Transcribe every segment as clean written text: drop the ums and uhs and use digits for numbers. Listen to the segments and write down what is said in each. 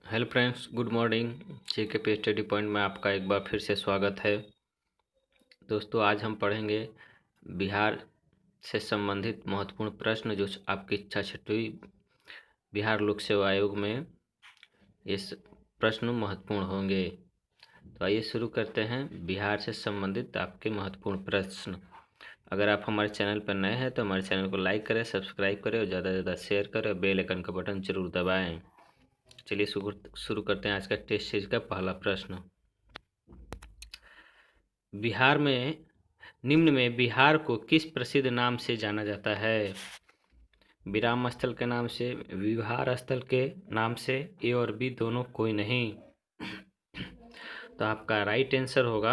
Hello friends, good morning. GK पे study point में आपका एक बार फिर से स्वागत है। दोस्तों, आज हम पढ़ेंगे बिहार से संबंधित महत्वपूर्ण प्रश्न जो आपकी इच्छा छठी बिहार लोक सेवा आयोग में इस प्रश्न महत्वपूर्ण होंगे। तो आइए शुरू करते हैं बिहार से संबंधित आपके महत्वपूर्ण प्रश्न। अगर आप हमारे चैनल पर नए हैं तो हमारे चैनल को लाइक करें, सब्सक्राइब करें और ज़्यादा से ज़्यादा शेयर करें और बेल आइकन का बटन जरूर दबाएं। चलिए शुरू करते हैं आज का टेस्ट सीरीज का पहला प्रश्न। बिहार में निम्न में बिहार को किस प्रसिद्ध नाम से जाना जाता है? विराम स्थल के नाम से, विहार स्थल के नाम से, ए और बी दोनों कोई नहीं। तो आपका राइट आंसर होगा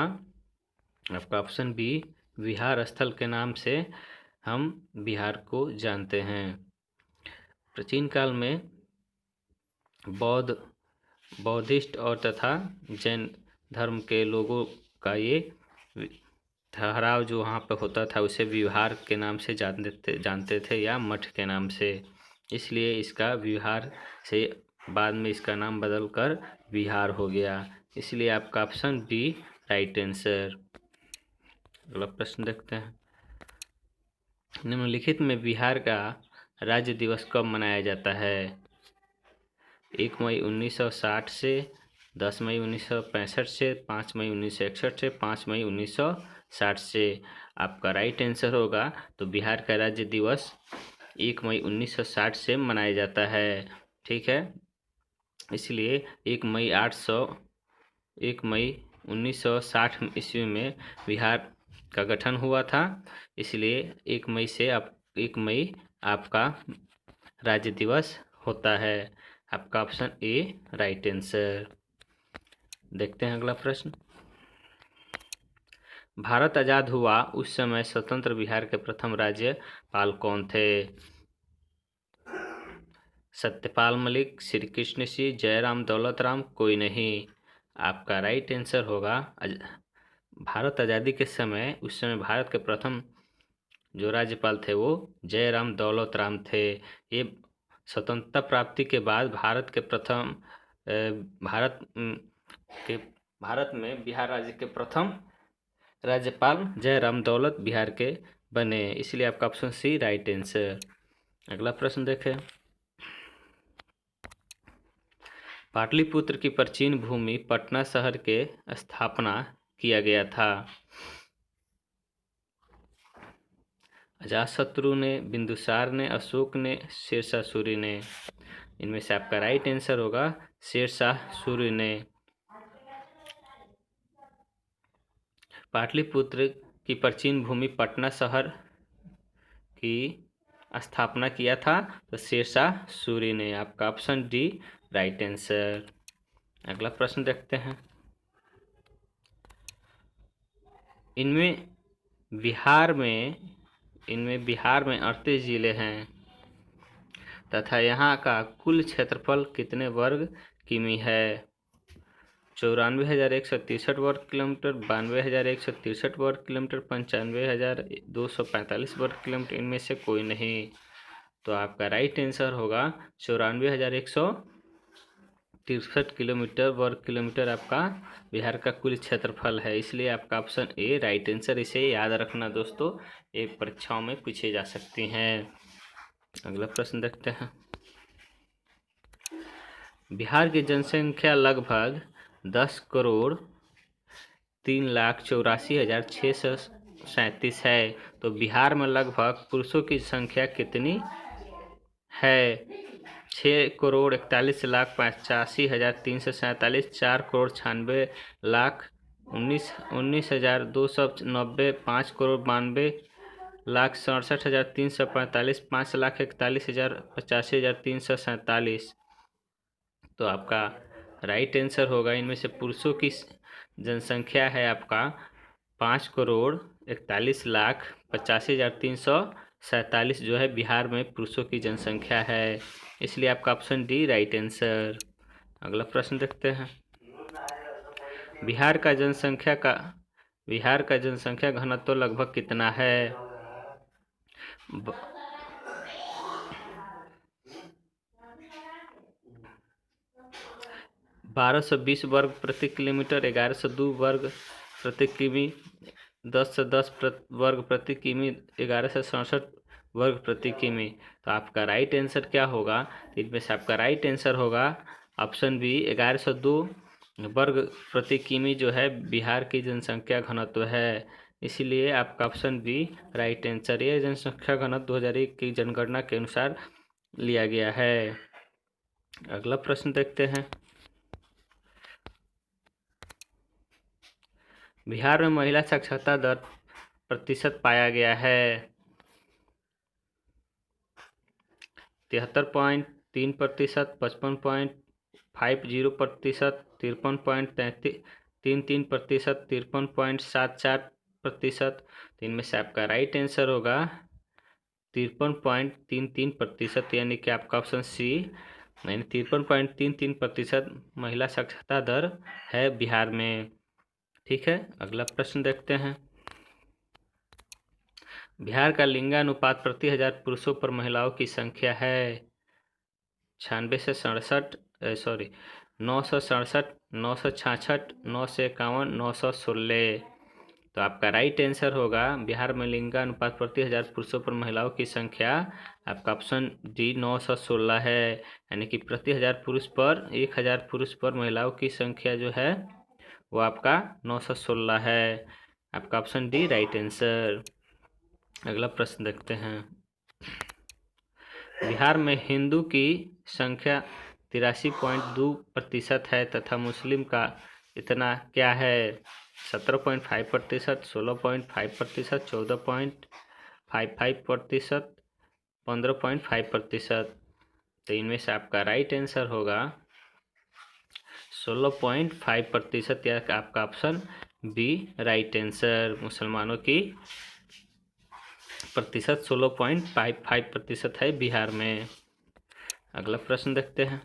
आपका ऑप्शन बी, विहार स्थल के नाम से हम बिहार को जानते हैं। प्राचीन काल में बौद्धिस्ट और तथा जैन धर्म के लोगों का ये ठहराव जो वहाँ पर होता था उसे विहार के नाम से जानते थे या मठ के नाम से। इसलिए इसका विहार से बाद में इसका नाम बदलकर बिहार हो गया। इसलिए आपका ऑप्शन बी राइट आंसर। अगला प्रश्न देखते हैं। निम्नलिखित में बिहार का राज्य दिवस कब मनाया जाता है? 1 मई 1960 से, 10 मई 1965 से, 5 मई 1961 से, 5 मई 1960 से। आपका राइट आंसर होगा तो बिहार का राज्य दिवस 1 मई 1960 से मनाया जाता है। ठीक है, इसलिए 1 मई 1960 ईस्वी में बिहार का गठन हुआ था। इसलिए 1 मई आपका राज्य दिवस होता है। आपका ऑप्शन ए राइट आंसर। देखते हैं अगला प्रश्न। भारत आजाद हुआ उस समय स्वतंत्र बिहार के प्रथम राज्यपाल कौन थे? सत्यपाल मलिक, श्री कृष्ण सिंह, जयराम दौलत राम, कोई नहीं। आपका राइट आंसर होगा भारत आज़ादी के समय उस समय भारत के प्रथम जो राज्यपाल थे वो जयराम दौलत राम थे। ये स्वतंत्रता प्राप्ति के बाद भारत के प्रथम भारत में बिहार राज्य के प्रथम राज्यपाल जयराम दौलत बिहार के बने। इसलिए आपका ऑप्शन सी राइट आंसर। अगला प्रश्न देखें। पाटलिपुत्र की प्राचीन भूमि पटना शहर के स्थापना किया गया था? अजातशत्रु ने, बिंदुसार ने, अशोक ने, शेरशाह सूरी ने। इनमें से आपका राइट आंसर होगा शेरशाह सूरी ने। पाटलिपुत्र की प्राचीन भूमि पटना शहर की स्थापना किया था तो शेरशाह सूरी ने। आपका ऑप्शन डी राइट आंसर। अगला प्रश्न देखते हैं। इनमें बिहार में 38 जिले हैं तथा यहाँ का कुल क्षेत्रफल कितने वर्ग किमी है? 94,163 वर्ग किलोमीटर, 92,163 वर्ग किलोमीटर, 95,245 वर्ग किलोमीटर। इनमें से कोई नहीं। तो आपका राइट आंसर होगा 94,163 किलोमीटर वर्ग किलोमीटर आपका बिहार का कुल क्षेत्रफल है। इसलिए आपका ऑप्शन ए राइट आंसर। इसे याद रखना दोस्तों, एक परीक्षाओं में पूछे जा सकती हैं। अगला प्रश्न देखते हैं। बिहार की जनसंख्या लगभग 10,03,84,637 है। तो बिहार में लगभग पुरुषों की संख्या कितनी है? 6,41,85,347, 4,96,19,290, 5,92,67,345, 5,41,85,347। तो आपका राइट आंसर होगा इनमें से पुरुषों की जनसंख्या है आपका 5,41,85,347 जो है बिहार में पुरुषों की जनसंख्या है। इसलिए आपका ऑप्शन डी राइट आंसर। अगला प्रश्न देखते हैं। बिहार का जनसंख्या घनत्व लगभग कितना है? 1220 वर्ग प्रति किलोमीटर, 1102 वर्ग प्रति किमी, 10 से 10 वर्ग प्रति किमी, 11 से 67 वर्ग प्रति किमी। तो आपका राइट आंसर क्या होगा? तो इनमें से आपका राइट आंसर होगा ऑप्शन बी, 1102 वर्ग प्रति किमी जो है बिहार की जनसंख्या घनत्व है। इसीलिए आपका ऑप्शन बी राइट आंसर। ये जनसंख्या घनत्व 2001 की जनगणना के अनुसार लिया गया है। अगला प्रश्न देखते हैं। बिहार में महिला साक्षरता दर प्रतिशत पाया गया है 73.3%, 55.50%, 53.33%, 53.74%। तो इनमें से आपका राइट आंसर होगा 53.33%, यानी कि आपका ऑप्शन सी, यानी 53.33% महिला साक्षरता दर है बिहार में। ठीक है, अगला प्रश्न देखते हैं। बिहार का लिंगानुपात प्रति 1000 पुरुषों पर महिलाओं की संख्या है 96 से 67, 967, 966, 951, 916। तो आपका राइट आंसर होगा बिहार में लिंगानुपात प्रति 1000 पुरुषों पर महिलाओं की संख्या आपका ऑप्शन डी 916 है, यानी कि प्रति 1000 पुरुष पर 1000 पुरुष पर महिलाओं की संख्या जो है वो आपका 916 है। आपका ऑप्शन डी राइट आंसर। अगला प्रश्न देखते हैं। बिहार में हिंदू की संख्या 83.2% है तथा मुस्लिम का इतना क्या है? 17.5%, 16.5%, 14.55%, 15.5%। तो इनमें से आपका राइट आंसर होगा 16.5%, या आपका ऑप्शन बी राइट आंसर। मुसलमानों की प्रतिशत 16.55% है बिहार में। अगला प्रश्न देखते हैं।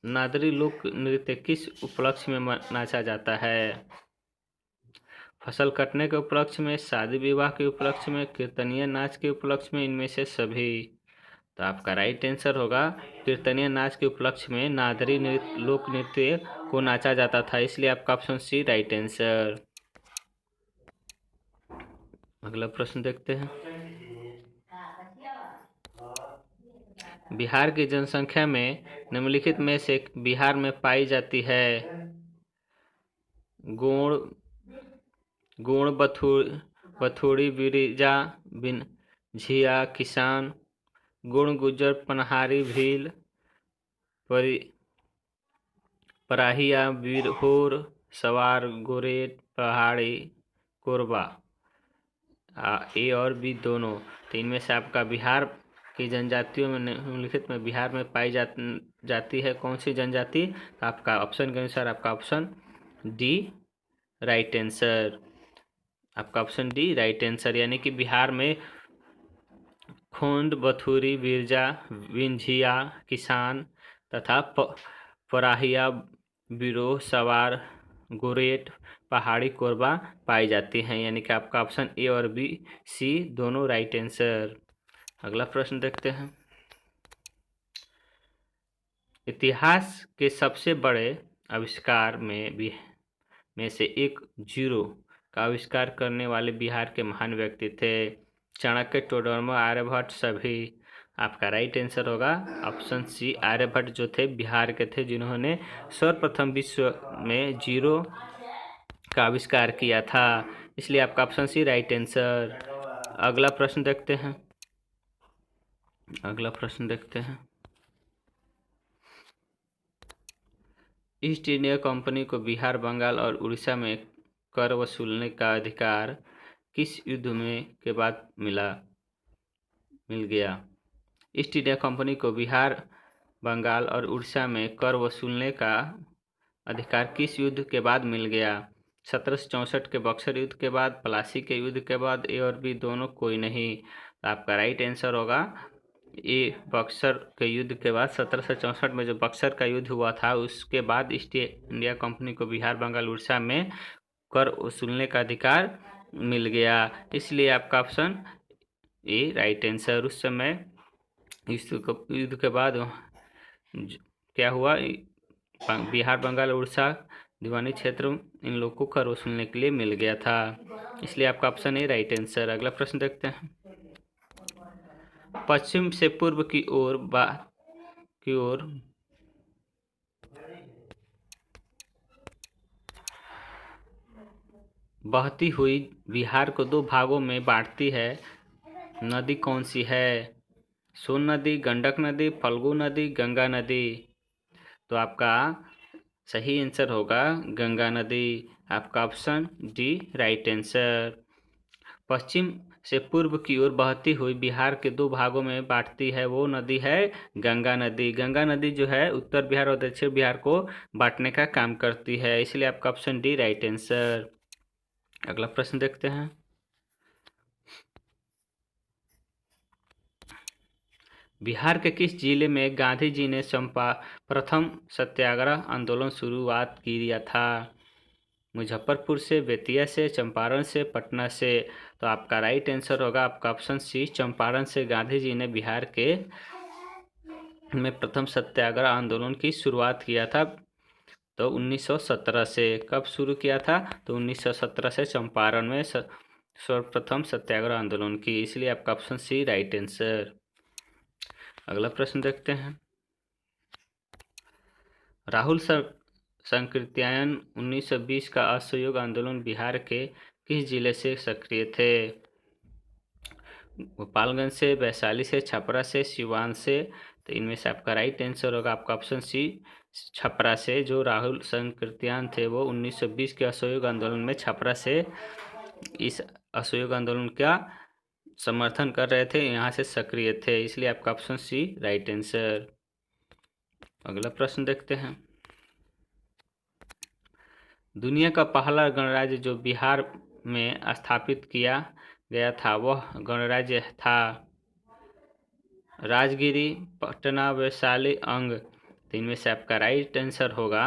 नादरी लोक नृत्य किस उपलक्ष्य में नाचा जाता है? फसल कटने के उपलक्ष्य में, शादी विवाह के उपलक्ष्य में, कीर्तनीय नाच के उपलक्ष्य में, इनमें से सभी। तो आपका राइट आंसर होगा कीर्तनीय नाच के उपलक्ष्य में नादरी लोक नृत्य को नाचा जाता था, इसलिए आपका ऑप्शन सी राइट आंसर। अगला प्रश्न देखते हैं। बिहार की जनसंख्या में निम्नलिखित में से बिहार में पाई जाती है गोंड, बथुड़ी, बिरिजा, झिया, किसान, गुण, गुज्जर, पनहारी, भील, पराहिया, बिरहोर, सवार, गोरेट, पहाड़ी, कोरबा। ए और बी दोनों। तो इनमें से आपका बिहार की जनजातियों में निम्नलिखित में बिहार में पाई जाती है कौन सी जनजाति? तो आपका ऑप्शन के अनुसार आपका ऑप्शन डी राइट आंसर। आपका ऑप्शन डी राइट आंसर, यानी कि बिहार में खोंड, बथुरी, बिरजा, विंझिया, किसान तथा पराहिया, बिरोह, सवार, गोरेट, पहाड़ी, कोरबा पाई जाती हैं, यानी कि आपका ऑप्शन ए और बी सी दोनों राइट आंसर। अगला प्रश्न देखते हैं। इतिहास के सबसे बड़े आविष्कार में से एक जीरो का आविष्कार करने वाले बिहार के महान व्यक्ति थे चाणक्य, टोडरमल, आर्यभट्ट, सभी। आपका राइट आंसर होगा ऑप्शन सी आर्यभट्ट, जो थे बिहार के थे जिन्होंने सर्वप्रथम विश्व में जीरो का आविष्कार किया था, इसलिए आपका ऑप्शन सी राइट आंसर। अगला प्रश्न देखते हैं। ईस्ट इंडिया कंपनी को बिहार, बंगाल और उड़ीसा में कर वसूलने का अधिकार किस युद्ध में के बाद मिल गया? ईस्ट इंडिया कंपनी को बिहार, बंगाल और उड़ीसा में कर वसूलने का अधिकार किस युद्ध के बाद मिल गया? 1764 के बक्सर युद्ध के बाद, प्लासी के युद्ध के बाद, ए और बी दोनों कोई नहीं। तो आपका राइट आंसर होगा ए बक्सर के युद्ध के बाद। 1764 में जो बक्सर का युद्ध हुआ था उसके बाद ईस्ट इंडिया कंपनी को बिहार, बंगाल, उड़ीसा में कर वसूलने का अधिकार मिल गया, इसलिए आपका ऑप्शन ए राइट आंसर। उस समय युद्ध के बाद क्या हुआ, बिहार, बंगाल, उड़ीसा दीवानी क्षेत्र इन लोगों को कर वसूलने के लिए मिल गया था। इसलिए आपका ऑप्शन ए राइट आंसर। अगला प्रश्न देखते हैं। पश्चिम से पूर्व की ओर बहती हुई बिहार को दो भागों में बांटती है नदी कौन सी है? सोन नदी, गंडक नदी, फल्गु नदी, गंगा नदी। तो आपका सही आंसर होगा गंगा नदी। आपका ऑप्शन डी राइट आंसर। पश्चिम से पूर्व की ओर बहती हुई बिहार के दो भागों में बांटती है वो नदी है गंगा नदी। गंगा नदी जो है उत्तर बिहार और दक्षिण बिहार को बांटने का काम करती है, इसलिए आपका ऑप्शन डी राइट आंसर। अगला प्रश्न देखते हैं। बिहार के किस जिले में गांधी जी ने प्रथम सत्याग्रह आंदोलन शुरुआत किया था? मुजफ्फरपुर से, बेतिया से, चंपारण से, पटना से। तो आपका राइट आंसर होगा आपका ऑप्शन सी, चंपारण से गांधी जी ने बिहार के में प्रथम सत्याग्रह आंदोलन की शुरुआत किया था। तो 1917 से। कब शुरू किया था? तो 1917 से चंपारण में सर्वप्रथम सत्याग्रह आंदोलन की, इसलिए आपका ऑप्शन सी राइट आंसर। अगला प्रश्न देखते हैं। राहुल संकृत्यायन 1920 का असहयोग आंदोलन बिहार के किस जिले से सक्रिय थे? गोपालगंज से, वैशाली से, छपरा से, सिवान से। तो इनमें से आपका राइट आंसर होगा आपका ऑप्शन सी, छपरा से। जो राहुल संकृत्यायन थे वो 1920 के असहयोग आंदोलन में छपरा से इस असहयोग आंदोलन का समर्थन कर रहे थे, यहाँ से सक्रिय थे, इसलिए आपका ऑप्शन सी राइट आंसर। अगला प्रश्न देखते हैं। दुनिया का पहला गणराज्य जो बिहार में स्थापित किया गया था वह गणराज्य था राजगिरी, पटना, वैशाली, अंग। तो इनमें से आपका राइट आंसर होगा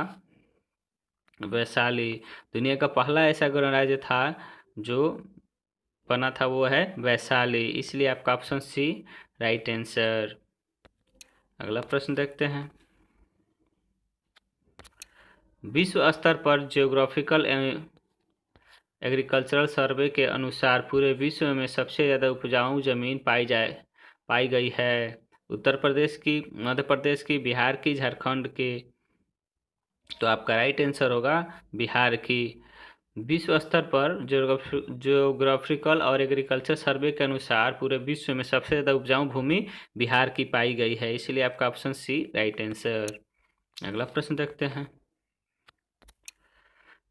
वैशाली। दुनिया का पहला ऐसा गणराज्य था जो बना था वो है वैशाली, इसलिए आपका ऑप्शन सी राइट आंसर। अगला प्रश्न देखते हैं। विश्व स्तर पर जियोग्राफिकल एग्रीकल्चरल सर्वे के अनुसार पूरे विश्व में सबसे ज़्यादा उपजाऊ जमीन पाई गई है उत्तर प्रदेश की, मध्य प्रदेश की, बिहार की, झारखंड की। तो आपका राइट आंसर होगा बिहार की। विश्व स्तर पर जियोग्राफिकल और एग्रीकल्चर सर्वे के अनुसार पूरे विश्व में सबसे ज़्यादा उपजाऊ भूमि बिहार की पाई गई है, इसलिए आपका ऑप्शन सी राइट आंसर। अगला प्रश्न देखते हैं।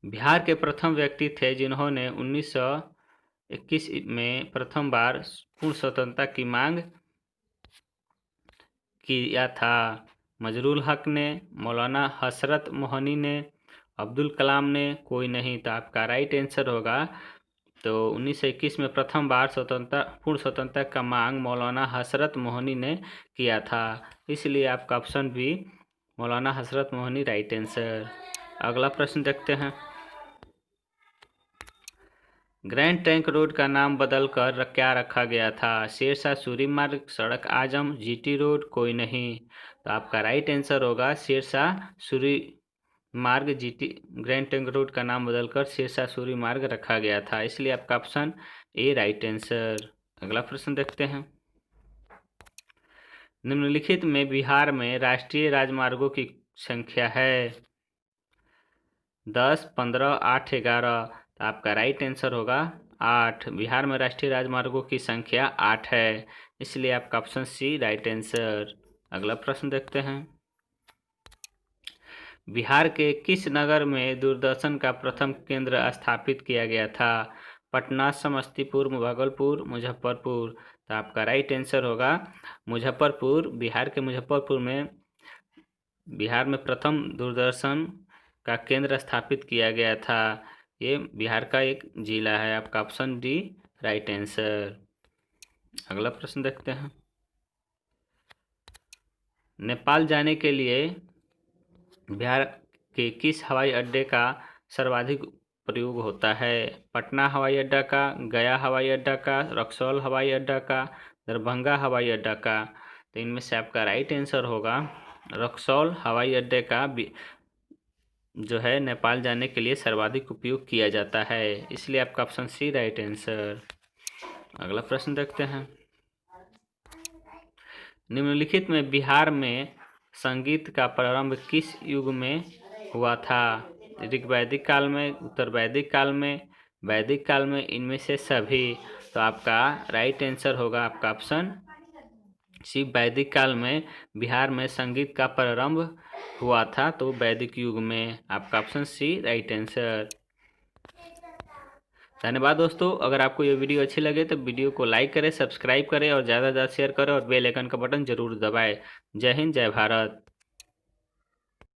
बिहार के प्रथम व्यक्ति थे जिन्होंने 1921 में प्रथम बार पूर्ण स्वतंत्रता की मांग किया था। मजरूल हक ने, मौलाना हसरत मोहनी ने, अब्दुल कलाम ने, कोई नहीं। तो आपका राइट आंसर होगा तो 1921 में प्रथम बार पूर्ण स्वतंत्रता का मांग मौलाना हसरत मोहनी ने किया था, इसलिए आपका ऑप्शन बी मौलाना हसरत मोहनी राइट आंसर। अगला प्रश्न देखते हैं। ग्रैंड ट्रंक रोड का नाम बदलकर क्या रखा गया था? शेरशाह सूरी मार्ग, सड़क आजम, जीटी रोड, कोई नहीं। तो आपका राइट आंसर होगा शेरशाह सूरी मार्ग। जीटी ग्रैंड ट्रंक रोड का नाम बदलकर शेरशाह सूरी मार्ग रखा गया था, इसलिए आपका ऑप्शन ए राइट आंसर। अगला प्रश्न देखते हैं। निम्नलिखित में बिहार में राष्ट्रीय राजमार्गों की संख्या है 10, 15, 8, 11। तो आपका राइट आंसर होगा 8। बिहार में राष्ट्रीय राजमार्गों की संख्या 8 है, इसलिए आपका ऑप्शन सी राइट आंसर। अगला प्रश्न देखते हैं। बिहार के किस नगर में दूरदर्शन का प्रथम केंद्र स्थापित किया गया था? पटना, समस्तीपुर, भागलपुर, मुजफ्फरपुर। तो आपका राइट आंसर होगा मुजफ्फरपुर। बिहार में प्रथम दूरदर्शन का केंद्र स्थापित किया गया था। ये बिहार का एक जिला है, आपका ऑप्शन डी राइट आंसर। अगला प्रश्न देखते हैं। नेपाल जाने के लिए बिहार के किस हवाई अड्डे का सर्वाधिक प्रयोग होता है? पटना हवाई अड्डा का, गया हवाई अड्डा का, रक्सौल हवाई अड्डा का, दरभंगा हवाई अड्डा का। तो इनमें से आपका राइट आंसर होगा रक्सौल हवाई अड्डे का जो है नेपाल जाने के लिए सर्वाधिक उपयोग किया जाता है, इसलिए आपका ऑप्शन सी राइट आंसर। अगला प्रश्न देखते हैं। निम्नलिखित में बिहार में संगीत का प्रारंभ किस युग में हुआ था? ऋग्वैदिक काल में, उत्तर वैदिक काल में, वैदिक काल में, इनमें से सभी। तो आपका राइट आंसर होगा आपका ऑप्शन सी, वैदिक काल में बिहार में संगीत का प्रारंभ हुआ था, तो वैदिक युग में। आपका ऑप्शन सी राइट आंसर। धन्यवाद दोस्तों। अगर आपको ये वीडियो अच्छी लगे तो वीडियो को लाइक करें, सब्सक्राइब करें और ज़्यादा से ज़्यादा शेयर करें और बेल आइकन का बटन जरूर दबाएं। जय हिंद, जय भारत।